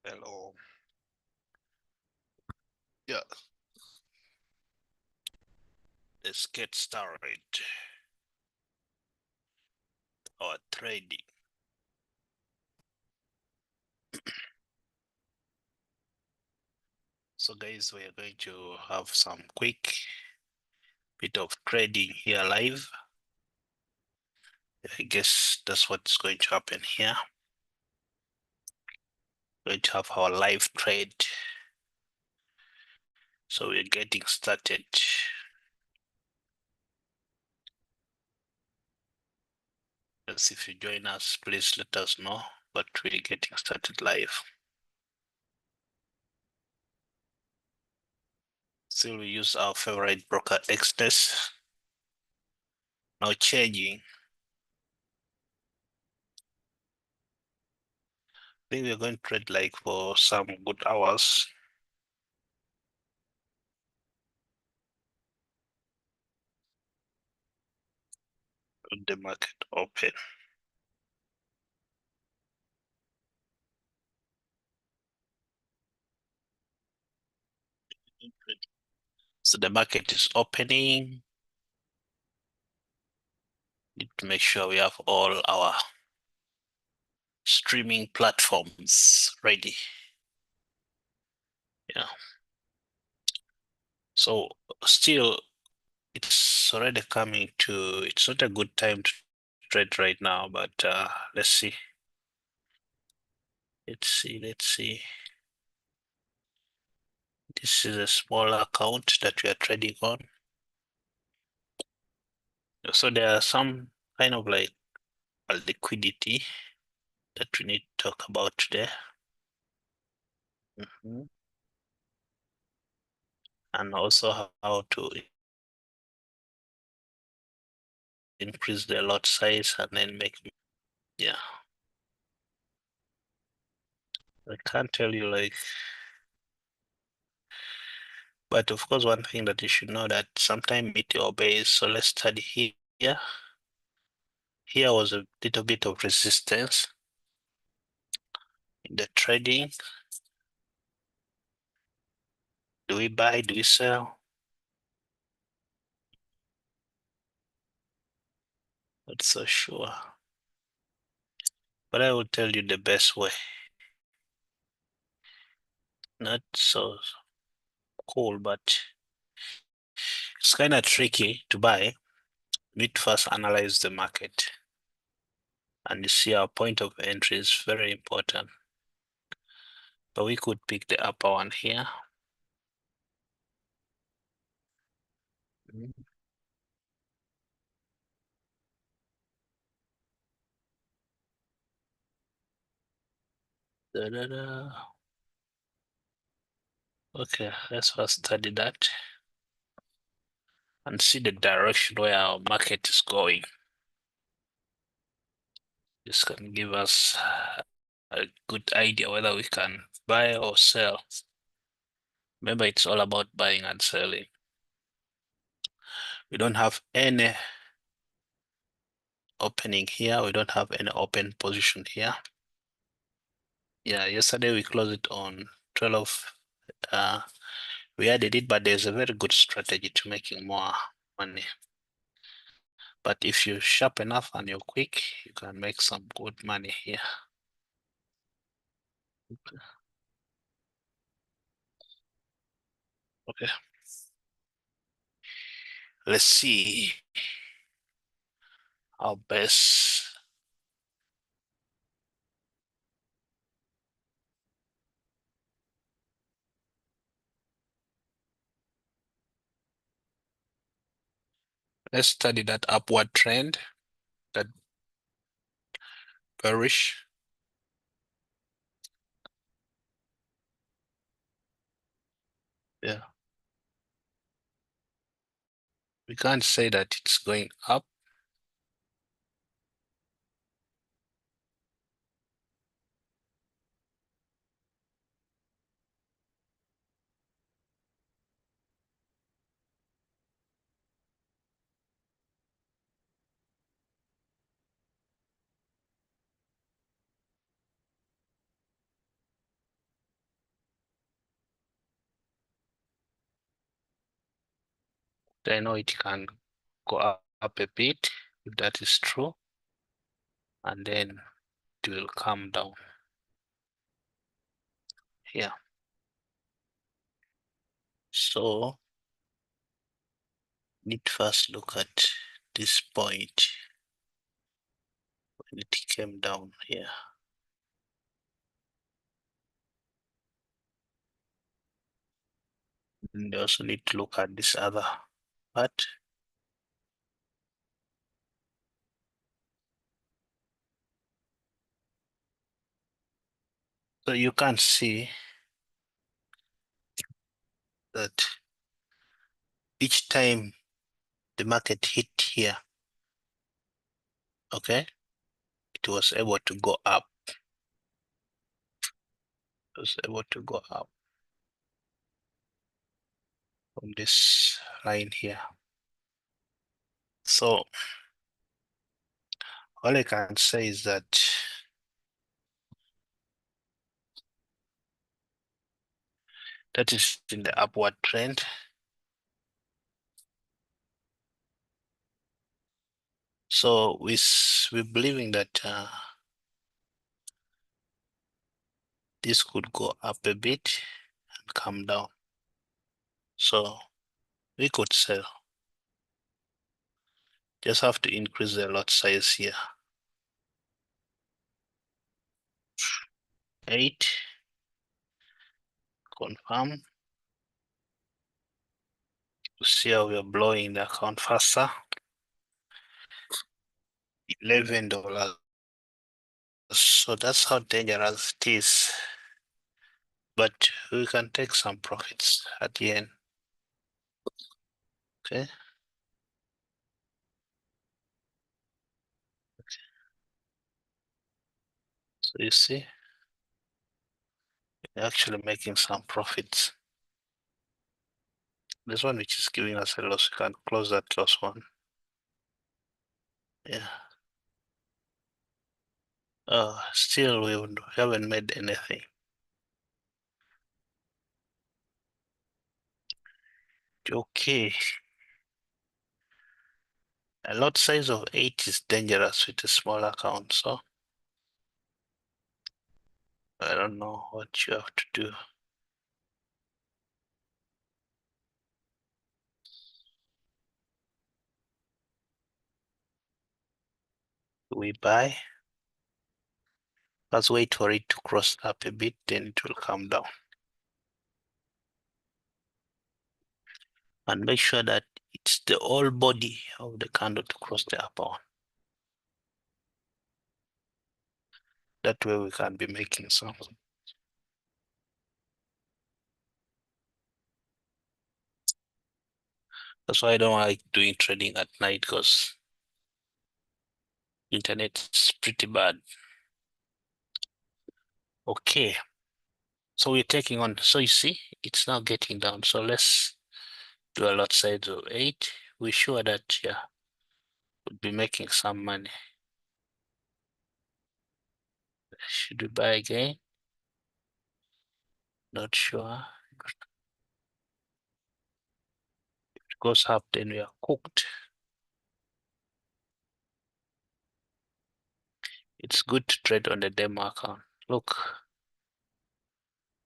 Hello. Yeah, let's get started. Our trading. So guys, we are going to have some quick bit of trading here live. I guess that's what's going to happen here. We're going to have our live trade. So we're getting started. Yes, if you join us, please let us know, but we're getting started live. Still we use our favorite broker XAUUSD. Now changing. I think we're going to trade like for some good hours. The market open. So the market is opening. Need to make sure we have all our streaming platforms ready. Yeah. So still, it's already coming to, it's not a good time to trade right now, but let's see. Let's see. This is a small account that we are trading on. So there are some kind of like a liquidity that we need to talk about today. And also how to increase the lot size and then make, yeah. I can't tell you like, but of course, one thing that you should know that sometimes it obeys. So let's study here. Here was a little bit of resistance in the trading. Do we buy? Do we sell? Not so sure. But I will tell you the best way. Not so cool, but it's kind of tricky to buy. We need to first analyze the market. And you see our point of entry is very important. But we could pick the upper one here. Okay, let's first study that and see the direction where our market is going. This can give us a good idea whether we can buy or sell. Remember, it's all about buying and selling. We don't have any opening here. We don't have any open position here. Yeah, yesterday we closed it on 12. We added it, but there's a very good strategy to making more money. But if you're sharp enough and you're quick, you can make some good money here. Okay. Let's see our best. Let's study that upward trend, that bearish. Yeah. We can't say that it's going up. I know it can go up a bit if that is true, and then it will come down here. So need to first look at this point when it came down here. And you also need to look at this other part. So you can see that each time the market hit here, okay, it was able to go up. It was able to go up from this line here. So all I can say is that that is in the upward trend. So we're believing that this could go up a bit and come down. So we could sell. Just have to increase the lot size here. 8. Confirm. See how we are blowing the account faster. $11. So that's how dangerous it is. But we can take some profits at the end. Okay. So you see, we're actually making some profits. This one which is giving us a loss, we can close that loss one. Yeah. Still we haven't made anything. Okay. A lot size of 8 is dangerous with a small account, so I don't know what you have to do. We buy. Let's wait for it to cross up a bit, then it will come down. And make sure that it's the whole body of the candle to cross the upper one. That way we can be making something. That's why I don't like doing trading at night, because internet is pretty bad. Okay. So we're taking on, so you see, it's now getting down. So let's do a lot size of 8. We're sure that, yeah, we'll be making some money. Should we buy again? Not sure. If it goes up, then we are cooked. It's good to trade on the demo account. Look,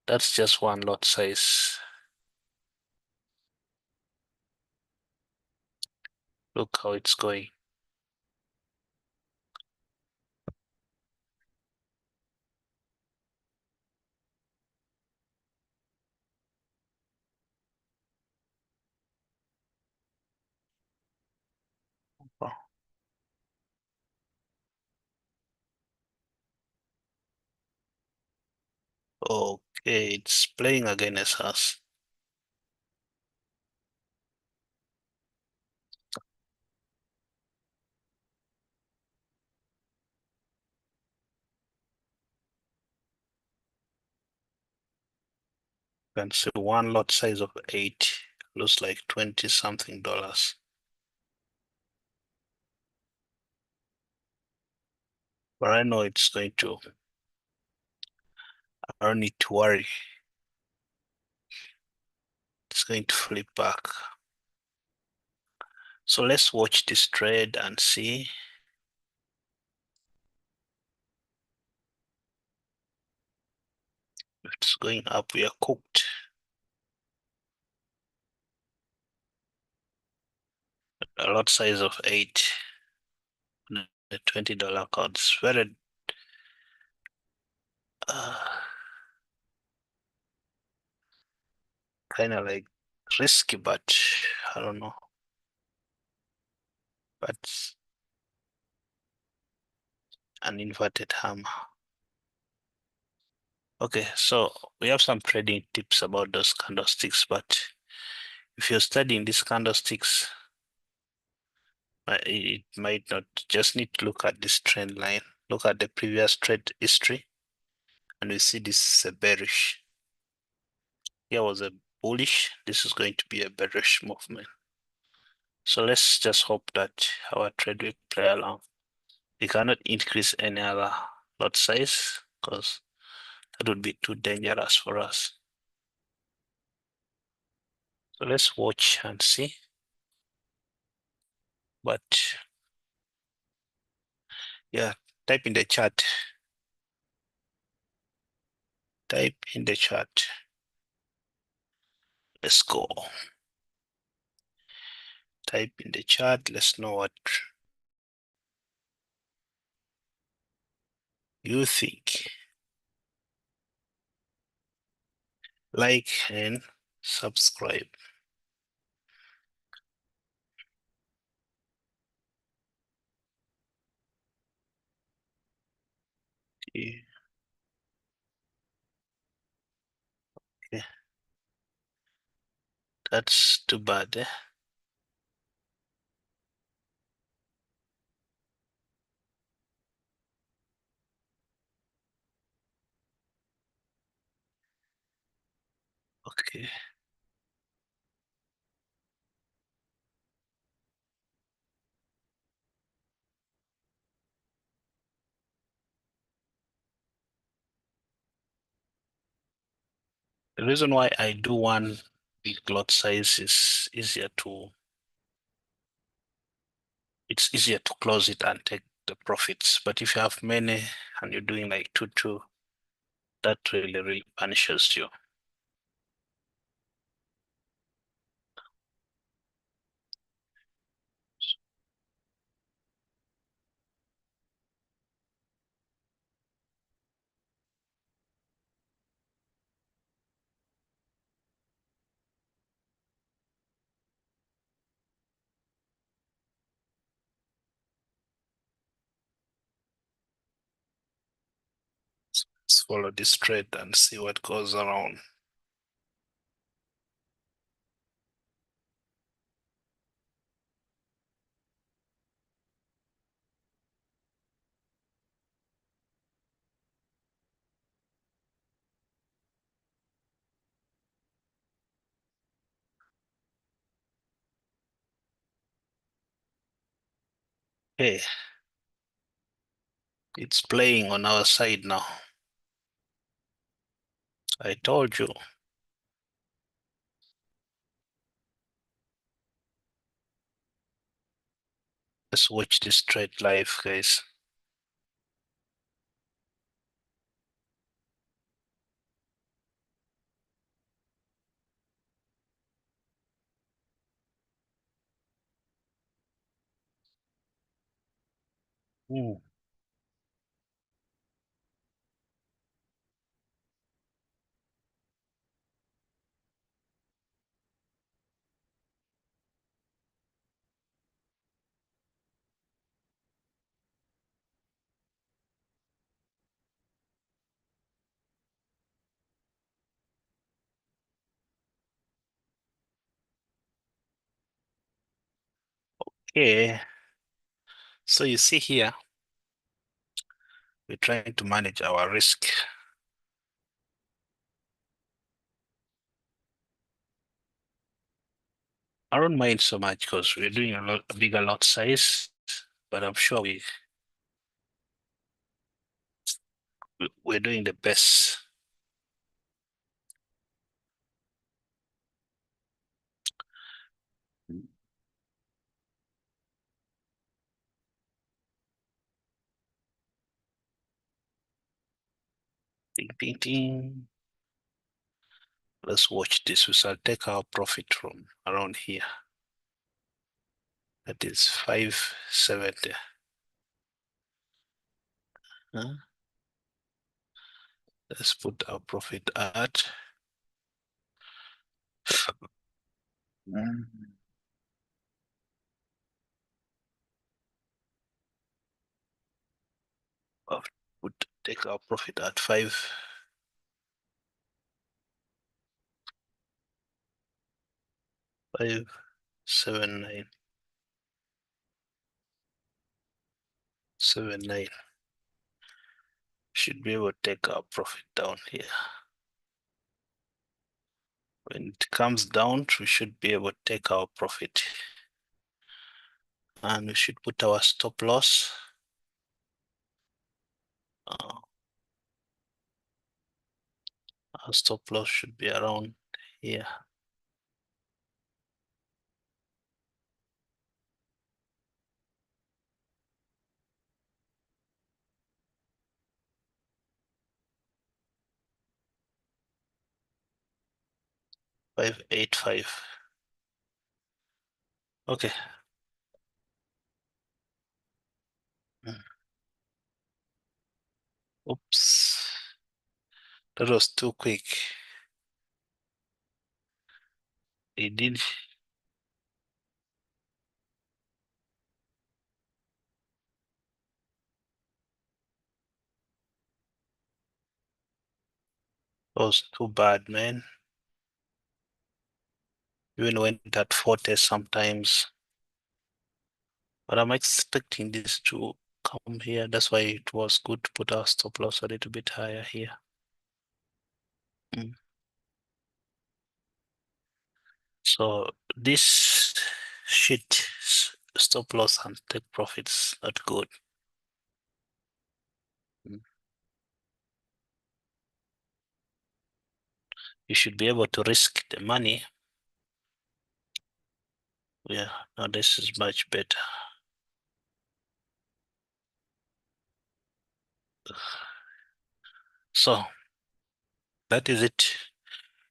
that's just one lot size. Look how it's going. Okay, it's playing against us. You can see one lot size of 8 looks like $20 something. But I know it's going to, I don't need to worry. It's going to flip back. So let's watch this trade and see. If it's going up, we are cooked. A lot size of 8. The $20 cards. Very kind of like risky, but I don't know. But an inverted hammer. Okay, so we have some trading tips about those candlesticks, but if you're studying these candlesticks, it might not. Just need to look at this trend line, look at the previous trade history, and we see this is a bearish. Here was a bullish, this is going to be a bearish movement. So let's just hope that our trade will play along. We cannot increase any other lot size because that would be too dangerous for us. So let's watch and see. But yeah, type in the chat. Type in the chat. Let's go. Type in the chat. Let's know what you think. Like and subscribe. Okay. That's too bad. Okay. The reason why I do one big lot size is it's easier to close it and take the profits. But if you have many and you're doing like 2, that really punishes you. Let's follow this trade and see what goes around. Okay, it's playing on our side now. I told you. Let's watch this trade live, guys. Okay, so you see here, we're trying to manage our risk. I don't mind so much because we're doing a bigger lot size, but I'm sure we're doing the best. Ding, ding, ding. Let's watch this. We shall take our profit from around here. That is 570. Let's put our profit at take our profit at 579. 79. Should be able to take our profit down here. When it comes down, we should be able to take our profit. And we should put our stop loss. Our stop loss should be around here. $585. Okay. Oops. That was too quick. It did. That was too bad, man. Even went at 40 sometimes. But I'm expecting this to come here. That's why it was good to put our stop loss a little bit higher here. So this shit stop loss and take profits not good. You should be able to risk the money. Yeah, now this is much better. So that is it.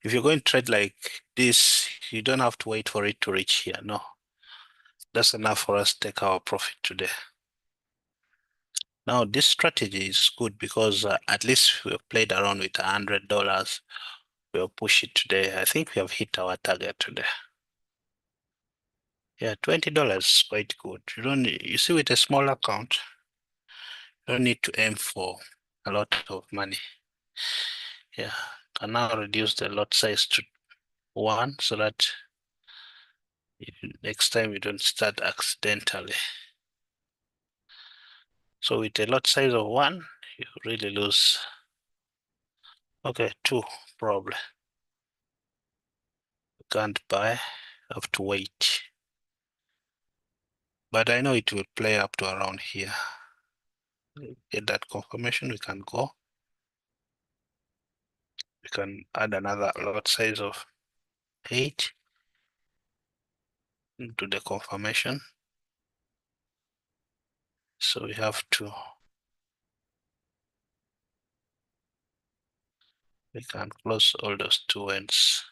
If you're going to trade like this, you don't have to wait for it to reach here. No, that's enough for us to take our profit today. Now this strategy is good because at least we have played around with $100. We'll push it today. I think we have hit our target today. Yeah, $20 is quite good. You see, with a small account, you don't need to aim for a lot of money. Yeah, can now reduce the lot size to 1 so that next time you don't start accidentally. So with a lot size of 1, you really lose. Okay, 2 probably. You can't buy, have to wait. But I know it will play up to around here. Get that confirmation, we can go. We can add another lot size of 8 into the confirmation. So we have to, we can close all those 2 ends.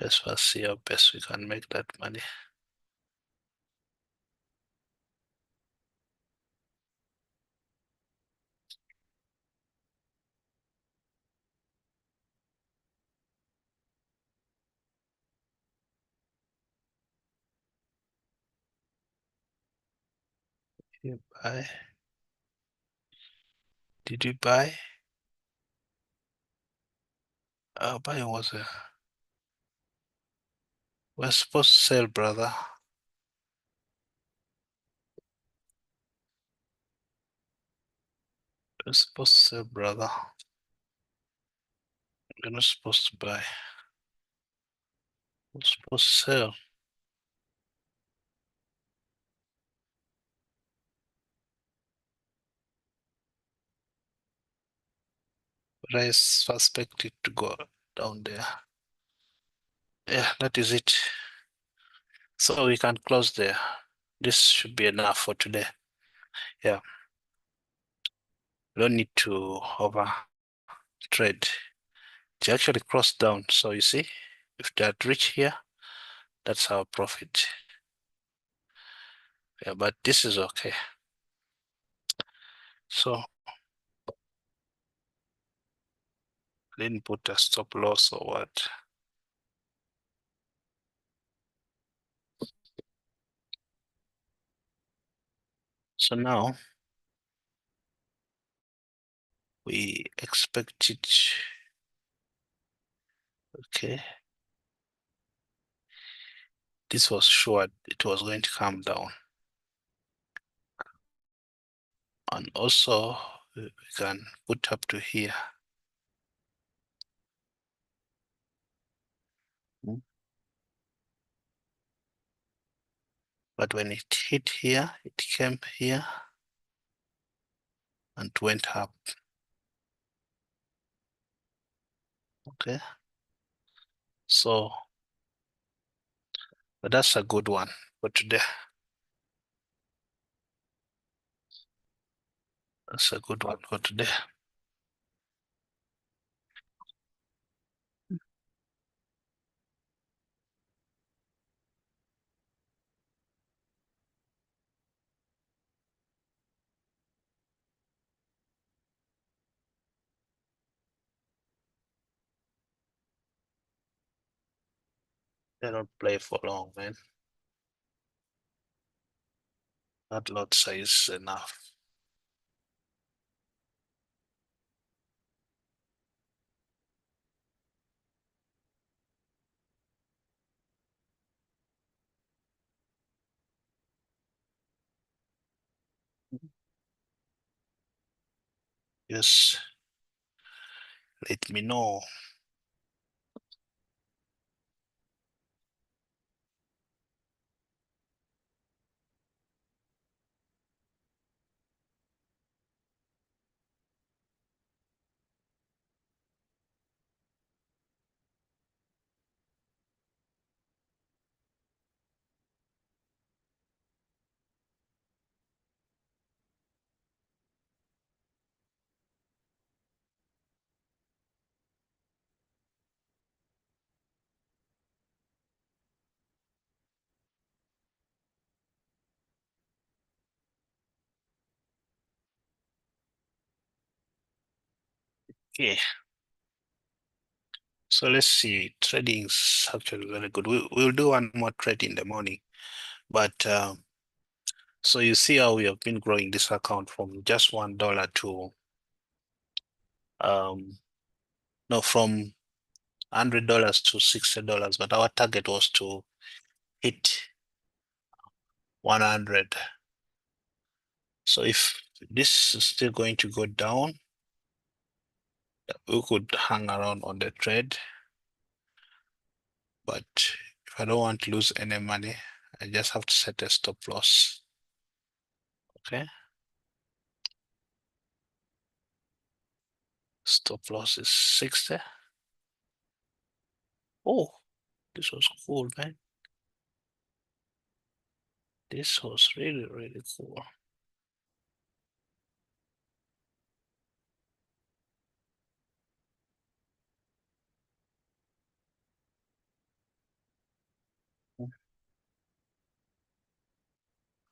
Let's first see how best we can make that money. You buy. Did you buy? Buy was a. We're supposed to sell, brother. We're supposed to sell, brother. You're not supposed to buy. We're supposed to sell. But I suspect it to go down there. Yeah, that is it. So we can close there. This should be enough for today. Yeah, you don't need to over trade. It actually crossed down. So you see, if that reach here, that's our profit. Yeah, but this is okay. So didn't put a stop loss or what. So now we expect it. Okay. This was sure it was going to come down. And also we can put up to here. But when it hit here, it came here and went up. Okay. So but that's a good one for today. That's a good one for today. They don't play for long, man. That lot size is enough. Just let me know. Okay. So let's see. Trading's actually very good. We'll do one more trade in the morning. But so you see how we have been growing this account from just $1 to no, from $100 to $60. But our target was to hit 100. So if this is still going to go down, we could hang around on the trade. But if I don't want to lose any money, I just have to set a stop loss. Okay. Stop loss is 60. Oh, this was cool, man. This was really, really cool.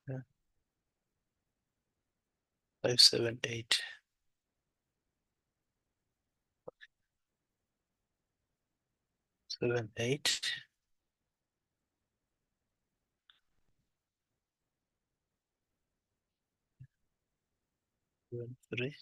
Yeah. 578. 78. 73.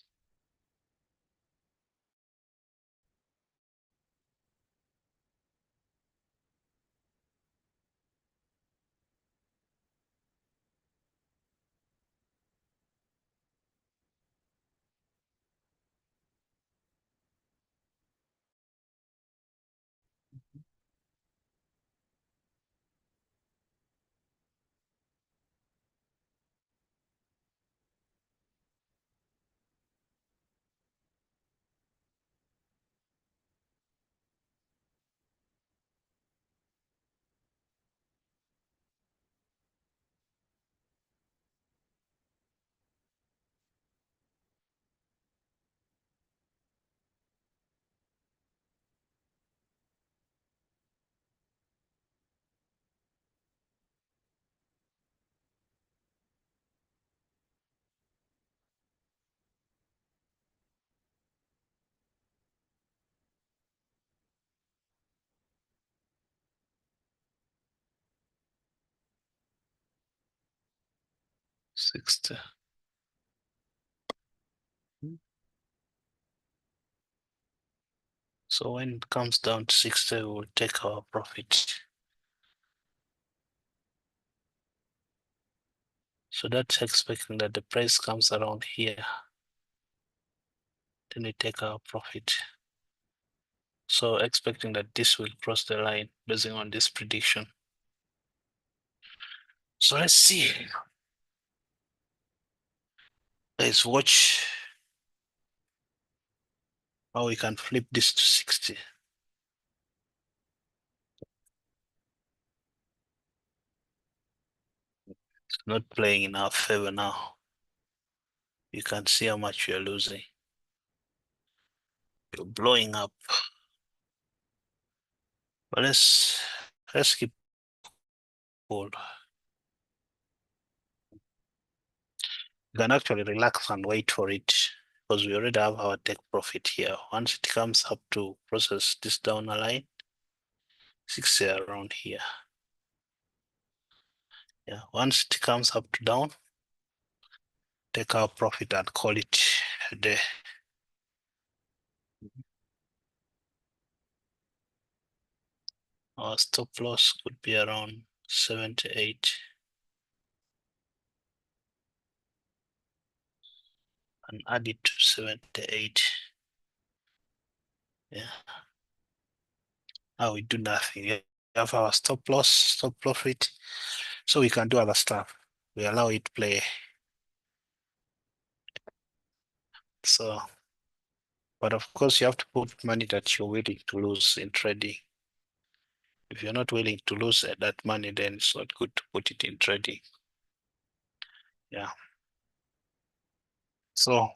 60. So when it comes down to 60, we will take our profit. So that's expecting that the price comes around here. Then we take our profit. So expecting that this will cross the line based on this prediction. So let's see. Let's watch how we can flip this to 60. It's not playing in our favor now. You can see how much you're losing. You're blowing up. But let's keep cool. You can actually relax and wait for it because we already have our take profit here. Once it comes up to process this down a line, 60 around here. Yeah, once it comes up to down, take our profit and call it a day. Our stop loss could be around 78 and add it to 78. Yeah. Now we do nothing. We have our stop loss, stop profit, so we can do other stuff. We allow it play. So, but of course, you have to put money that you're willing to lose in trading. If you're not willing to lose that money, then it's not good to put it in trading. Yeah. So,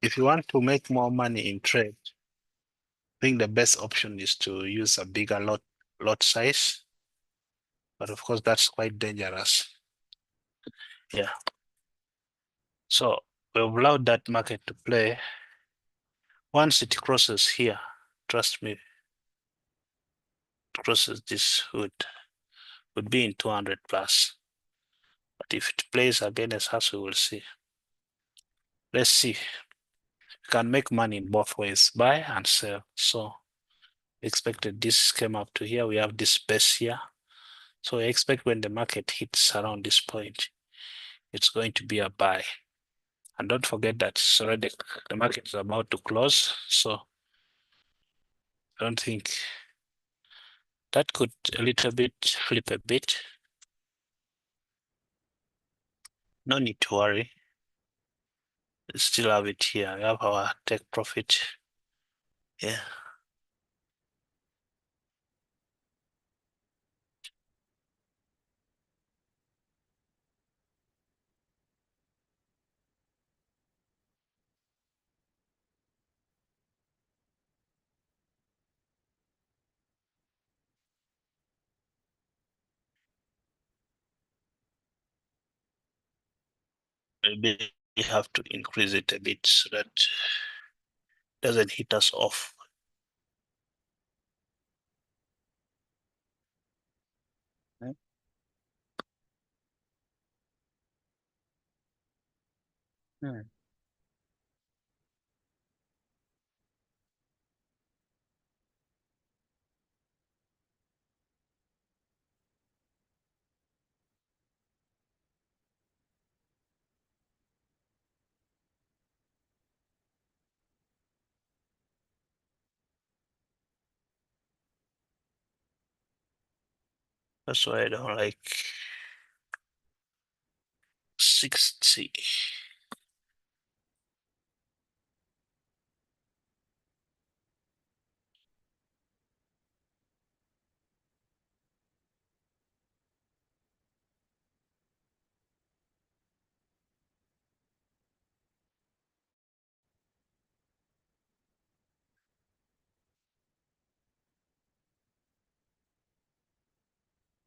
if you want to make more money in trade, I think the best option is to use a bigger lot size. But of course, that's quite dangerous. Yeah. So we've allowed that market to play. Once it crosses here, trust me, it crosses this would be in 200 plus. But if it plays against us, we will see. Let's see. You can make money in both ways, buy and sell. So expected this came up to here. We have this base here. So I expect when the market hits around this point, it's going to be a buy. And don't forget that it's already the market is about to close. So I don't think that could a little bit flip a bit. No need to worry. We still have it here. We have our take profit. Yeah. Maybe we have to increase it a bit so that it doesn't hit us off. Hmm. That's why I don't like 60.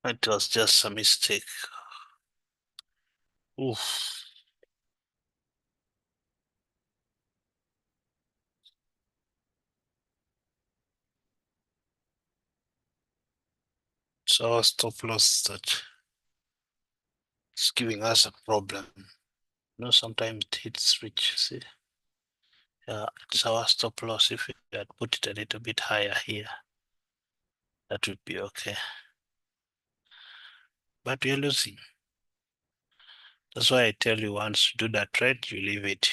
It was just a mistake. Oof. So our stop loss that It's giving us a problem. Sometimes it hits reach, see? Yeah, it's our stop loss. If we had put it a little bit higher here, that would be okay. But we're losing. That's why I tell you, once you do that trade, you leave it.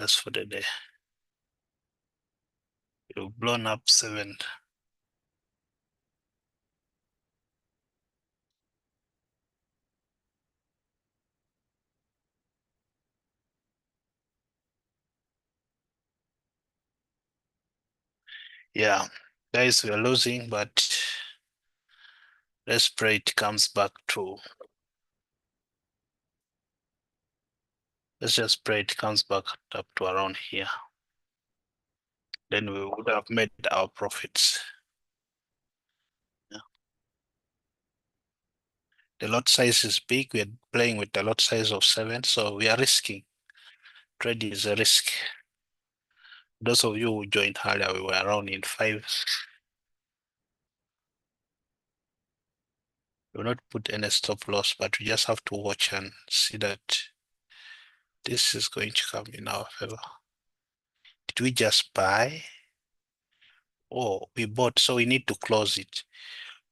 That's for the day. You've blown up 7. Yeah, guys, we are losing, but let's pray it comes back to. Let's just pray it comes back up to around here. Then we would have made our profits. Yeah. The lot size is big. We're playing with the lot size of 7, so we are risking. Trading is a risk. Those of you who joined earlier, we were around in 5. We will not put any stop loss, but we just have to watch and see that this is going to come in our favor. Did we just buy? Oh, we bought, so we need to close it.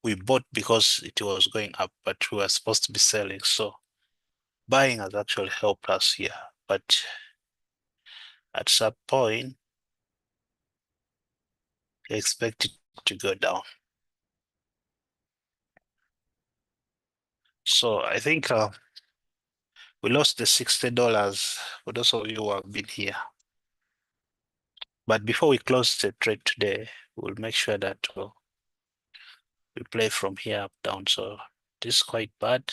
We bought because it was going up, but we were supposed to be selling. So buying has actually helped us here. But at some point, we expect it to go down. So I think we lost the $60 for those of you who have been here. But before we close the trade today, we'll make sure that we play from here up down. So this is quite bad.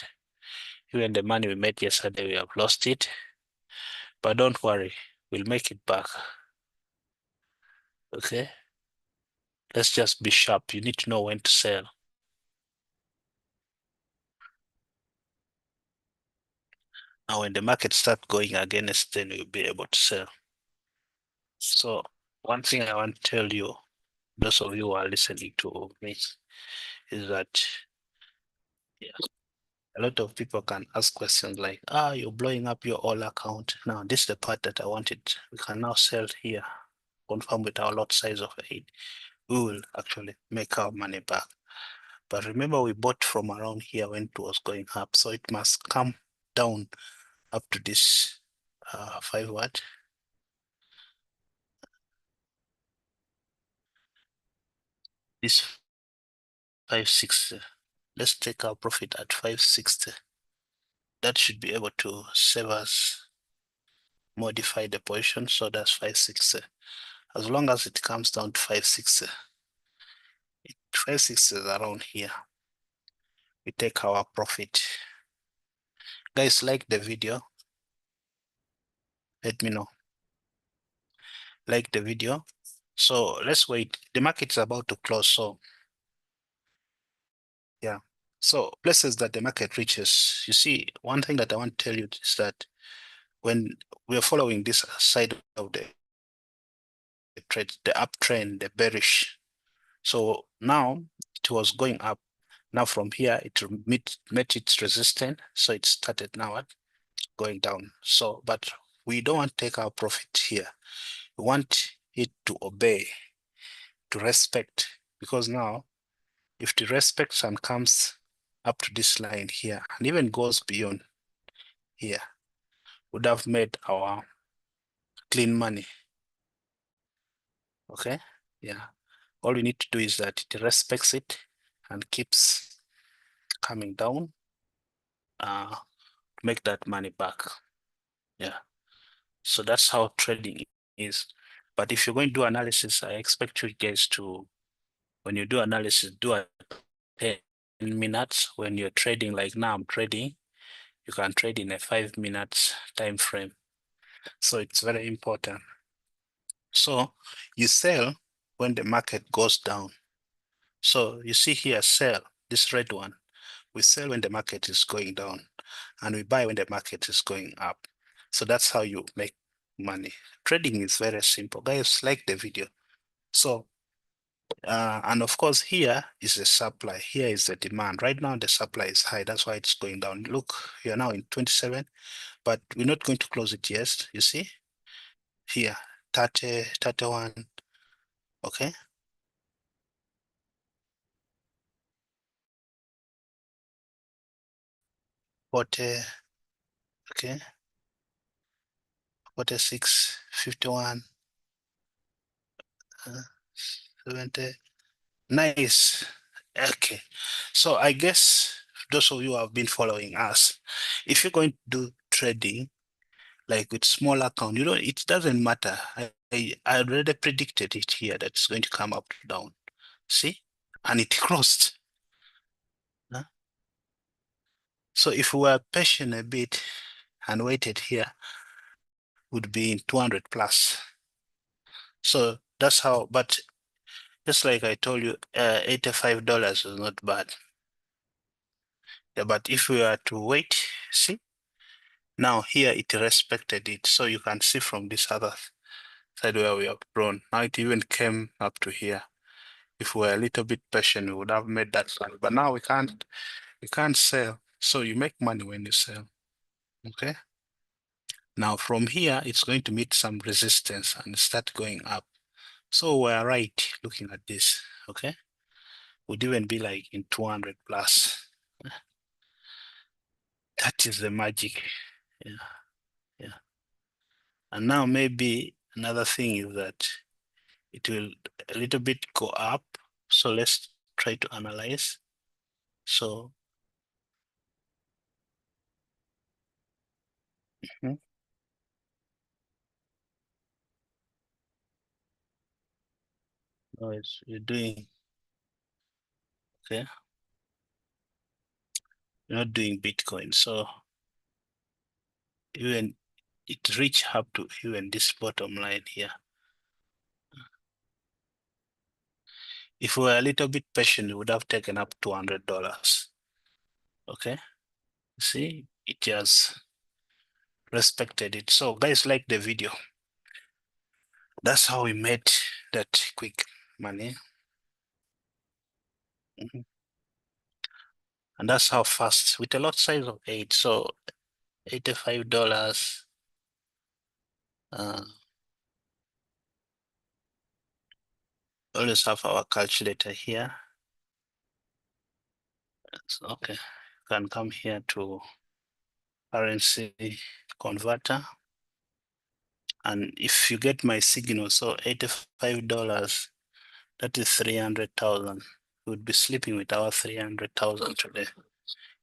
Even the money we made yesterday, we have lost it. But don't worry, we'll make it back. Okay? Let's just be sharp. You need to know when to sell. Now, when the market starts going against, then you'll be able to sell. So one thing I want to tell you, those of you who are listening to me, is that a lot of people can ask questions like, you're blowing up your all account. Now, this is the part that I wanted. We can now sell here, confirm with our lot size of 8. We will actually make our money back. But remember, we bought from around here when it was going up. So it must come down up to this 5 what? This 560. Let's take our profit at 560. That should be able to save us, modify the position. So that's 560. As long as it comes down to 560, 560 is around here. We take our profit. Guys, like the video. Let me know. Like the video. So let's wait. The market is about to close. So yeah. So places that the market reaches, you see, one thing that I want to tell you is that when we're following this side of the trade, the uptrend, the bearish. So now it was going up. Now from here, it met its resistance. So it started now going down. So, but we don't want to take our profit here. We want it to obey, to respect, because now if it respects and comes up to this line here and even goes beyond here, would have made our clean money. Okay, yeah. All we need to do is that it respects it and keeps coming down to make that money back. Yeah. So that's how trading is. But if you're going to do analysis, I expect you guys to, when you do analysis, do a 10 minutes. When you're trading, like now I'm trading, you can trade in a 5 minutes time frame. So it's very important. So you sell when the market goes down. So you see here, sell, this red one. We sell when the market is going down and we buy when the market is going up. So that's how you make money. Trading is very simple. Guys, like the video. So And of course, here is the supply. Here is the demand. Right now, the supply is high. That's why it's going down. Look, you're now in 27, but we're not going to close it yet. You see here, 30, 31. Okay. Forty. Okay. 46, 51, 70. Nice. Okay. So I guess those of you who have been following us, if you're going to do trading, like with small account, it doesn't matter. I already predicted it here that it's going to come up down. See? And it crossed. Huh? So if we were patient a bit and waited here, would be in 200 plus. So that's how, but just like I told you, $85 is not bad. Yeah, but if we are to wait, see, now here it respected it. So you can see from this other side where we have grown. Now it even came up to here. If we were a little bit patient, we would have made that money. But now we can't sell. So you make money when you sell. Okay. Now from here, it's going to meet some resistance and start going up. So we're right looking at this. Okay. Would even be like in 200 plus. That is the magic. Yeah. Yeah. And now maybe another thing is that it will a little bit go up. So let's try to analyze. So mhm, you're doing okay. You're not doing Bitcoin. So even it reach up to even this bottom line here. If we were a little bit patient, we would have taken up $200. Okay. See, it just respected it. So guys, like the video. That's how we made that quick money. Mhm. And that's how fast with a lot size of 8. So $85. Always have our calculator here. So, okay, can come here to currency converter. And if you get my signal, so $85, that is 300,000. We would be sleeping with our 300,000 today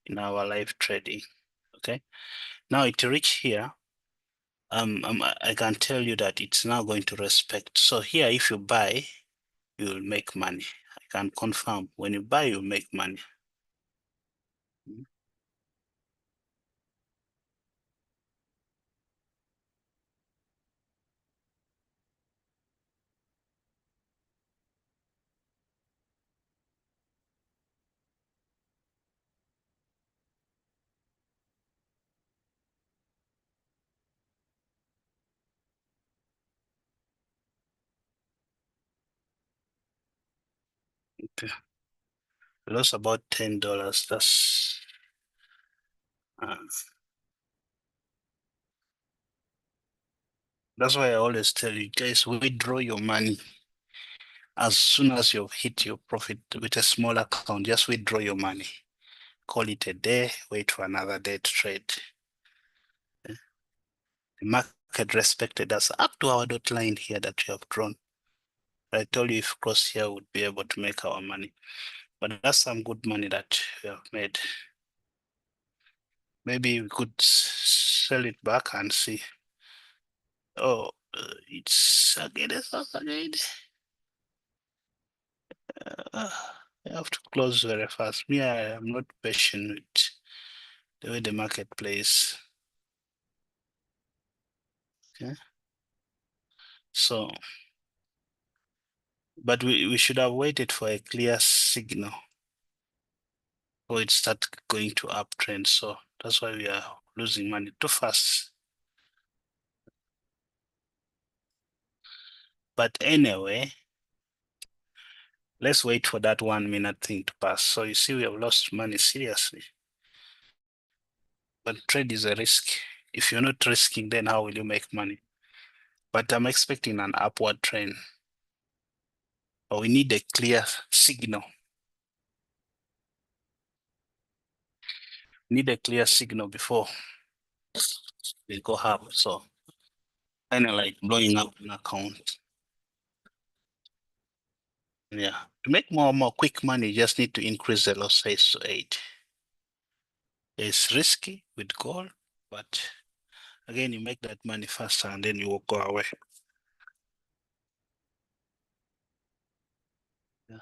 in our live trading. Okay. Now it reach here. I can tell you that it's now going to respect. So here, if you buy, you will make money. I can confirm when you buy, you make money. Okay. Lost about $10. Uh, that's why I always tell you guys, withdraw your money as soon as you've hit your profit with a small account. Just withdraw your money. Call it a day. Wait for another day to trade. The market respected us up to our dot line here that we have drawn. I told you if cross here, would be able to make our money. But that's some good money that we have made. Maybe we could sell it back and see. Oh, it's again. Uh, I have to close very fast. Me, I am not patient with the way the market plays. Okay. So, but we should have waited for a clear signal or it start going to uptrend. So that's why we are losing money too fast. But anyway, Let's wait for that 1 minute thing to pass. So you see, we have lost money seriously. But trade is a risk. If you're not risking, then how will you make money? But I'm expecting an upward trend. But we need a clear signal. Need a clear signal before we go up. So kind of like blowing up an account. Yeah. To make more quick money, you just need to increase the lot size to 8. It's risky with gold, but again, you make that money faster and then you will go away. Yeah.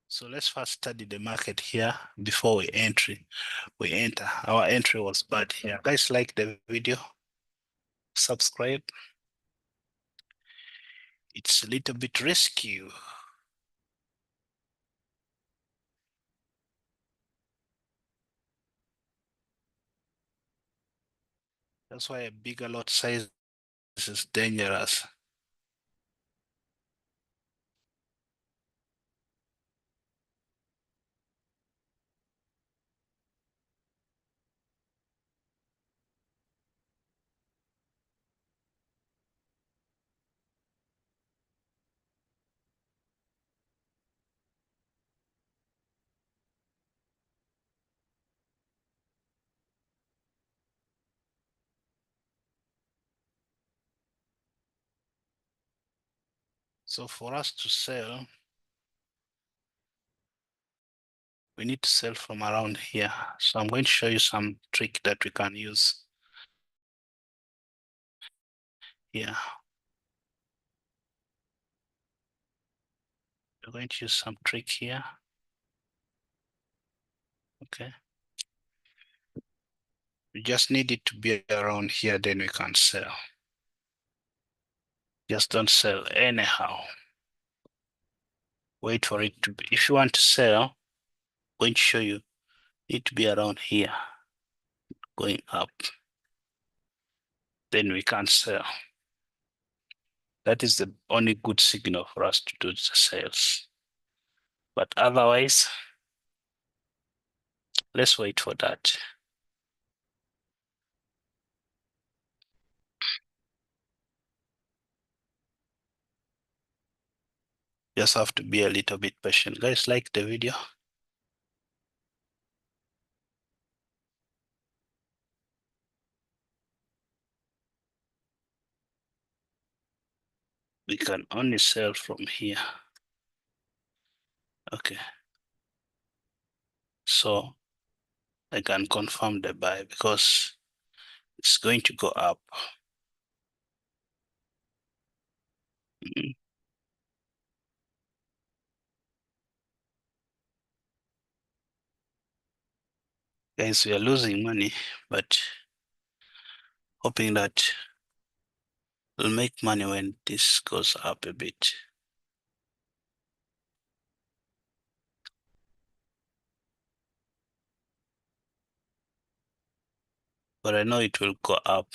So let's first study the market here before we enter. Our entry was bad here. Guys, like the video, subscribe. It's a little bit risky. That's why a bigger lot size is dangerous. So for us to sell, we need to sell from around here. So I'm going to show you some trick that we can use. Yeah. We're going to use some trick here. Okay. We just need it to be around here, then we can sell. Just don't sell anyhow. Wait for it to be, if you want to sell, I'm going to show you, need to be around here, going up. Then we can sell. That is the only good signal for us to do the sales. But otherwise, let's wait for that. Just have to be a little bit patient. Guys, like the video. We can only sell from here. Okay. So I can confirm the buy because it's going to go up. Guys, we are losing money, but hoping that we'll make money when this goes up a bit. But I know it will go up.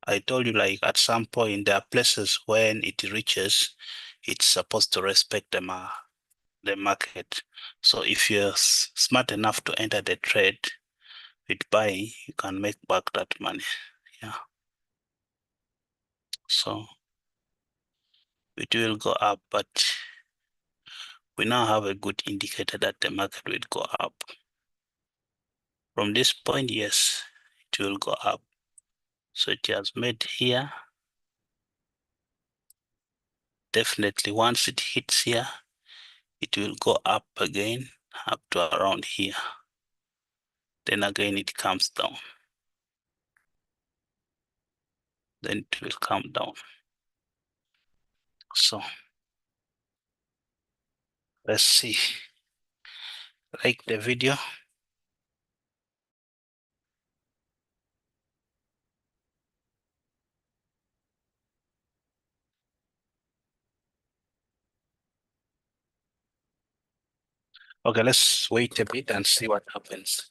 I told you, like, at some point, there are places when it reaches, it's supposed to respect the market. So if you're smart enough to enter the trade with buying, you can make back that money. Yeah. So it will go up, but we now have a good indicator that the market will go up. From this point, yes, it will go up. So it has made here. Definitely once it hits here, it will go up again, up to around here. Then again, it comes down. Then it will come down. So let's see. Like the video. Okay, let's wait a bit and see what happens.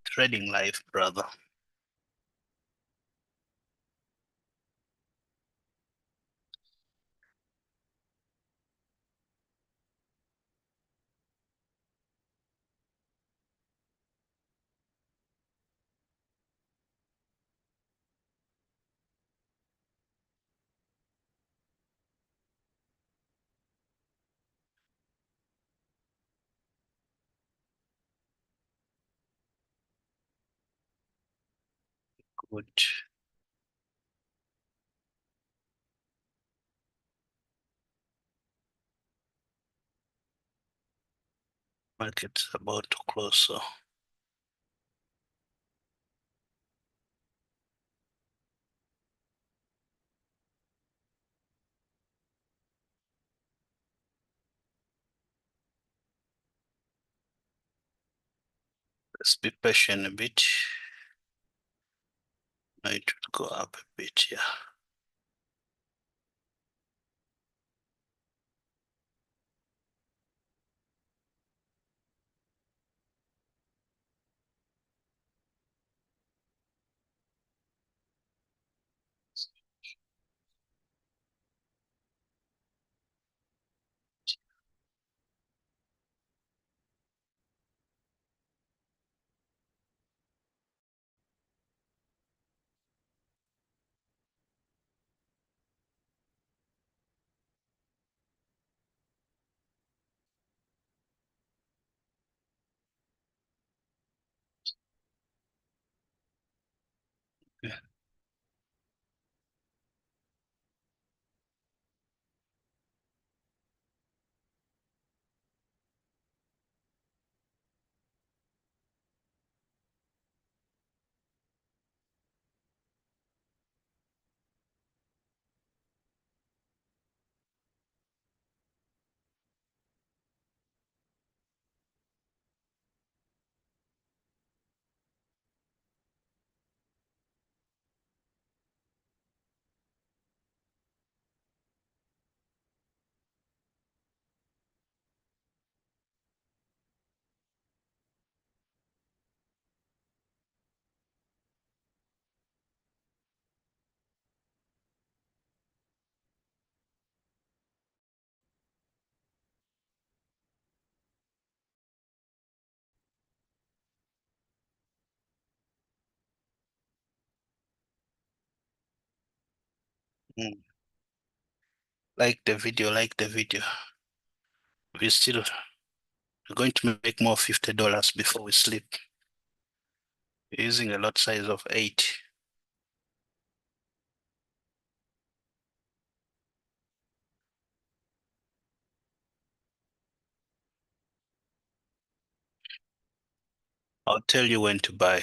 Trading life, brother. Good. Market's about to close, so let's be patient a bit. It would go up a bit, yeah. Yeah. Mm. Like the video. We still We're going to make more $50 before we sleep. We're using a lot size of 8. I'll tell you when to buy.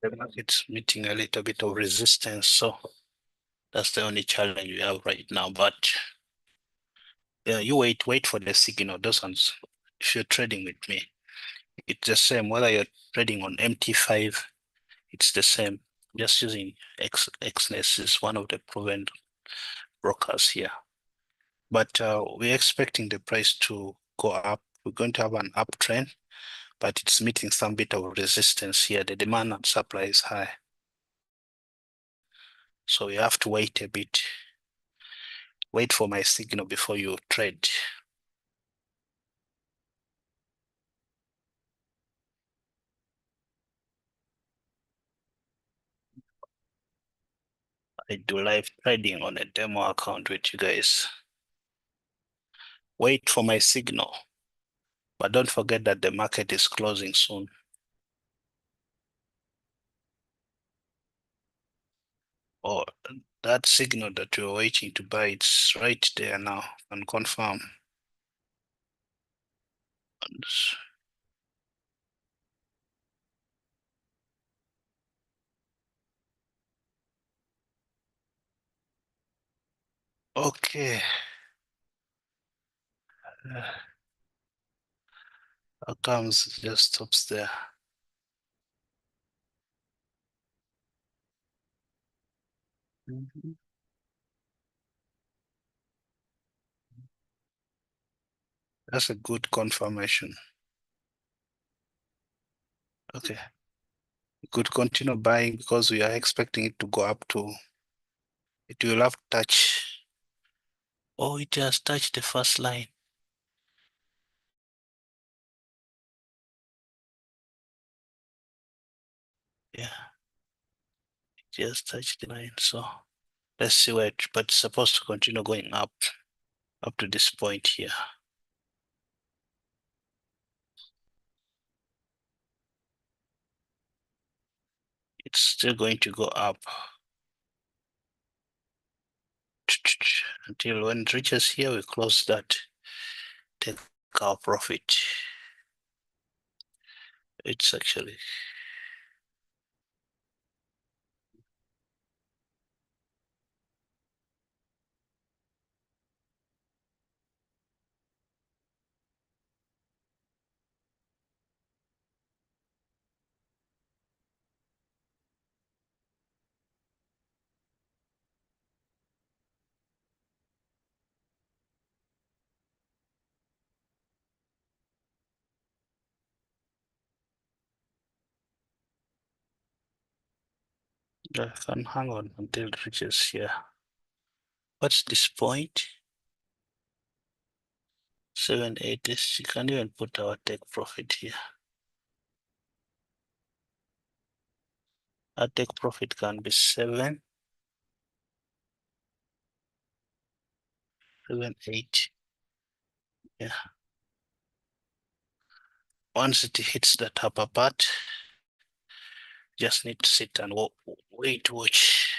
The market's meeting a little bit of resistance, so that's the only challenge we have right now. But you wait for the signal. Those ones, if you're trading with me, it's the same. Whether you're trading on MT5, it's the same. Just using XNES is one of the proven brokers here. But we're expecting the price to go up. We're going to have an uptrend, but it's meeting some bit of resistance here. The demand and supply is high. So you have to wait a bit. Wait for my signal before you trade. I do live trading on a demo account with you guys. Wait for my signal, but don't forget that the market is closing soon. Or that signal that you're waiting to buy, it's right there now, and confirm. Okay. How comes it just stops there? That's a good confirmation. Okay. We could continue buying because we are expecting it to go up to, it will have to touch. Oh, it has touched the first line. Yeah, just touched the line. So let's see where it, but it's supposed to continue going up to this point here. It's still going to go up until when it reaches here, we close that, take our profit. It's actually I can hang on until it reaches here. What's this point? 780. You can even put our take profit here. Our take profit can be 7, 8. Yeah. Once it hits that upper part, just need to sit and wait, watch.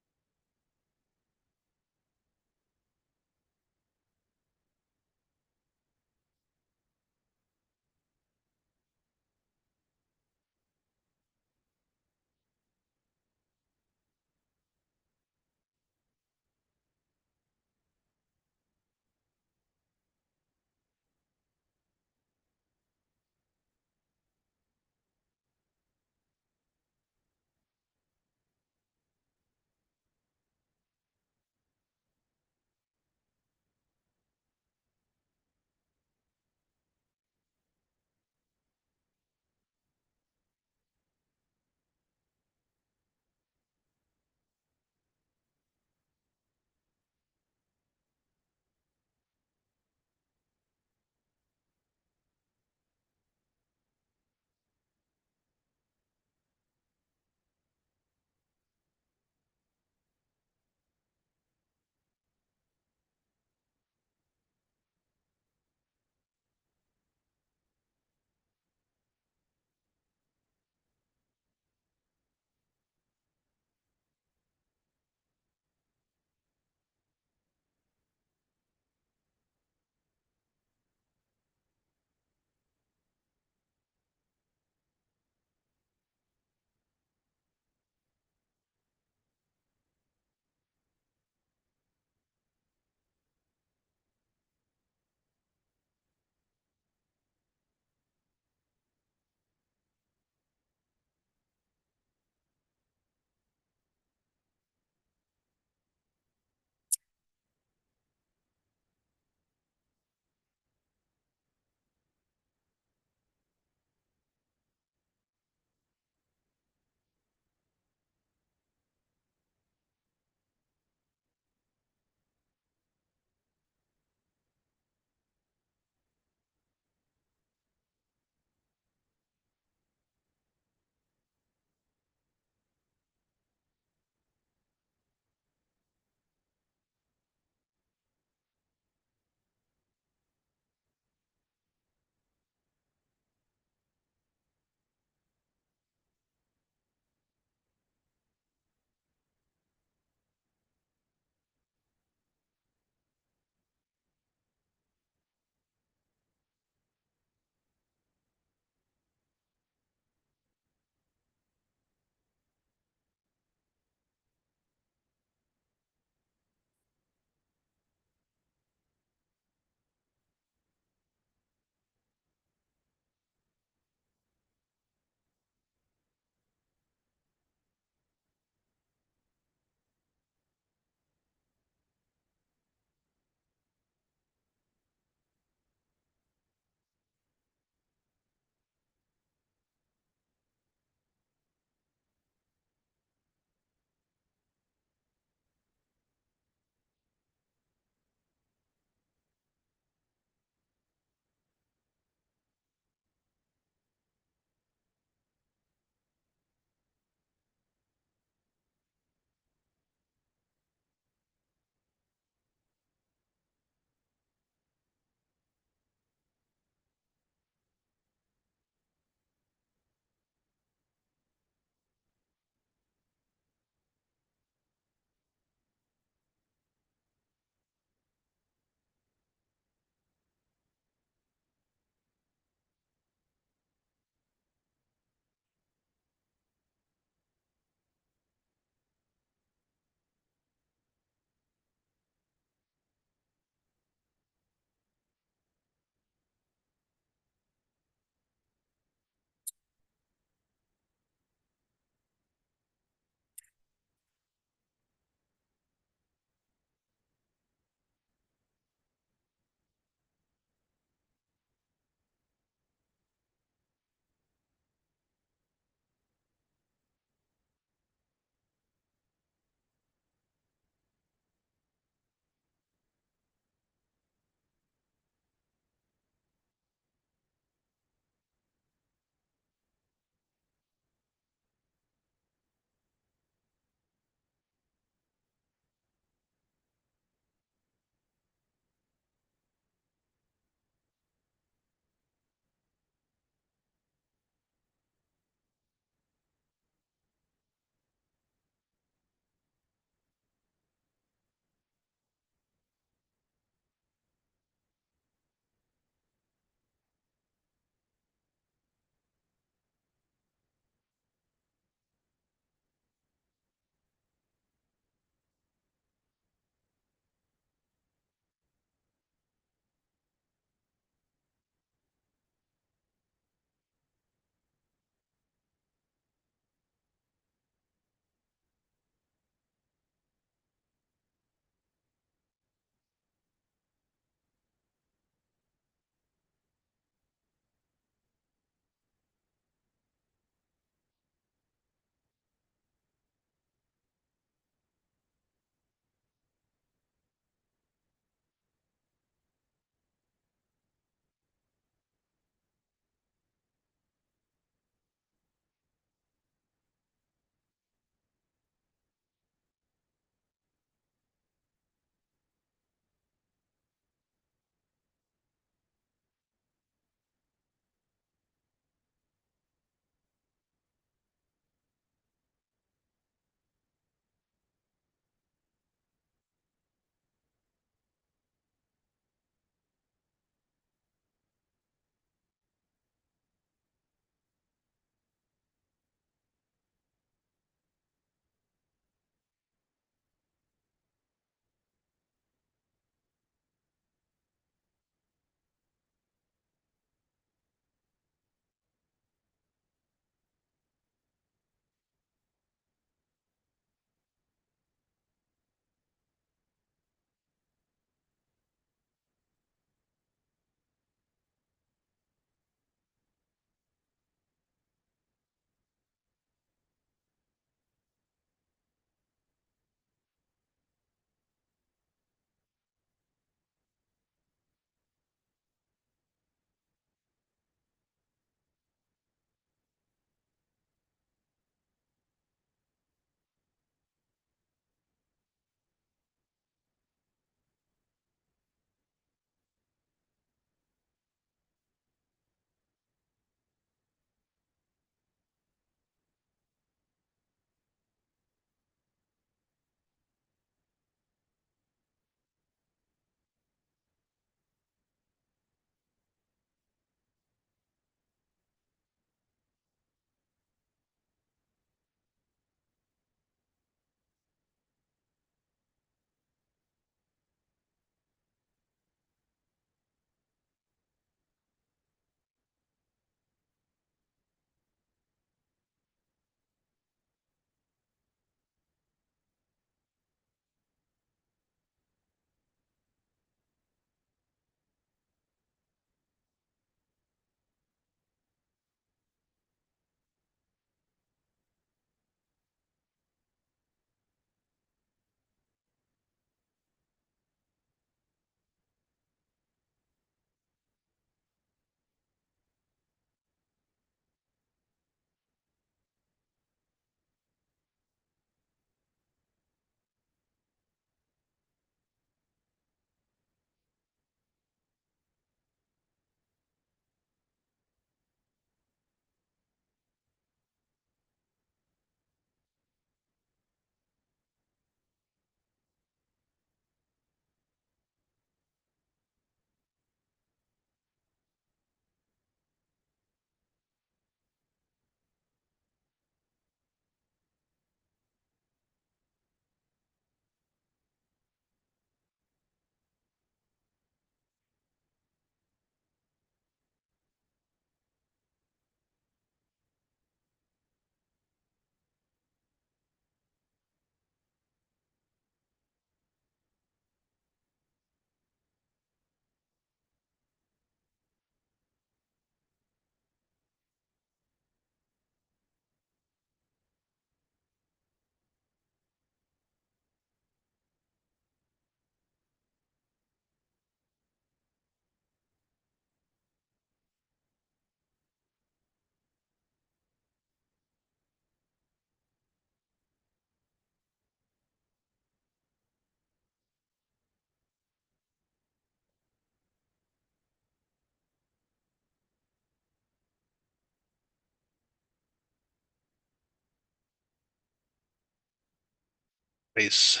Is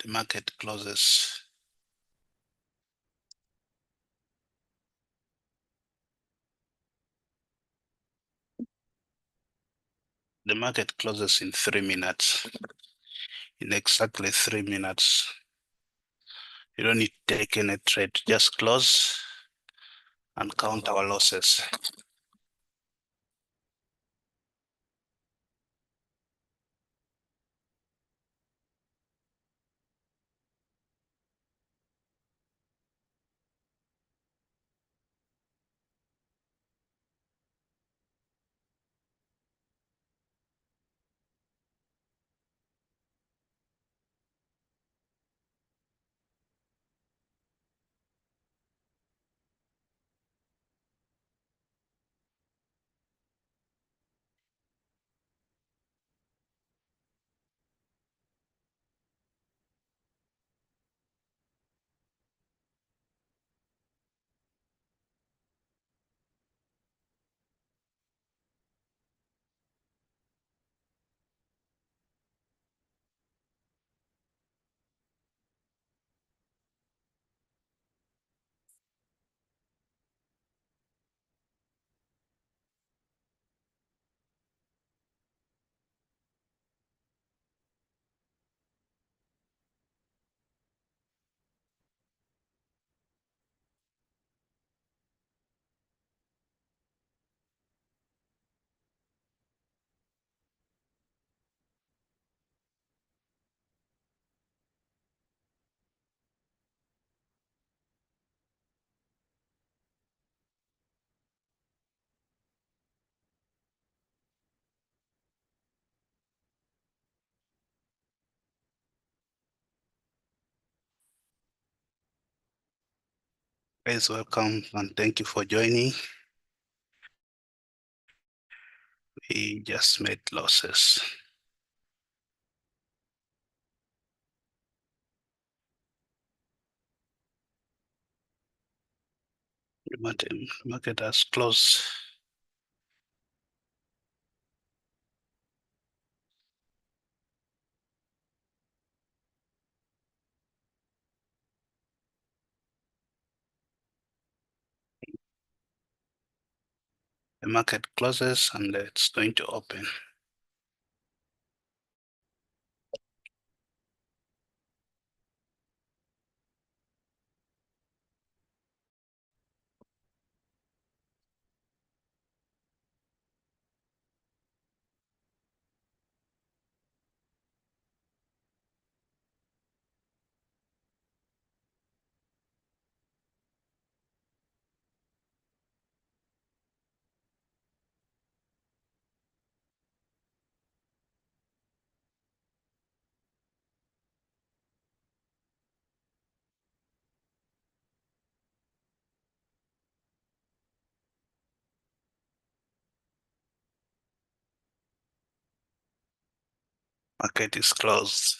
the market closes. The market closes in 3 minutes. In exactly 3 minutes. You don't need to take any trade, just close and count our losses. Guys, welcome and thank you for joining. We just made losses. The market has closed. The market closes and it's going to open. Market is closed.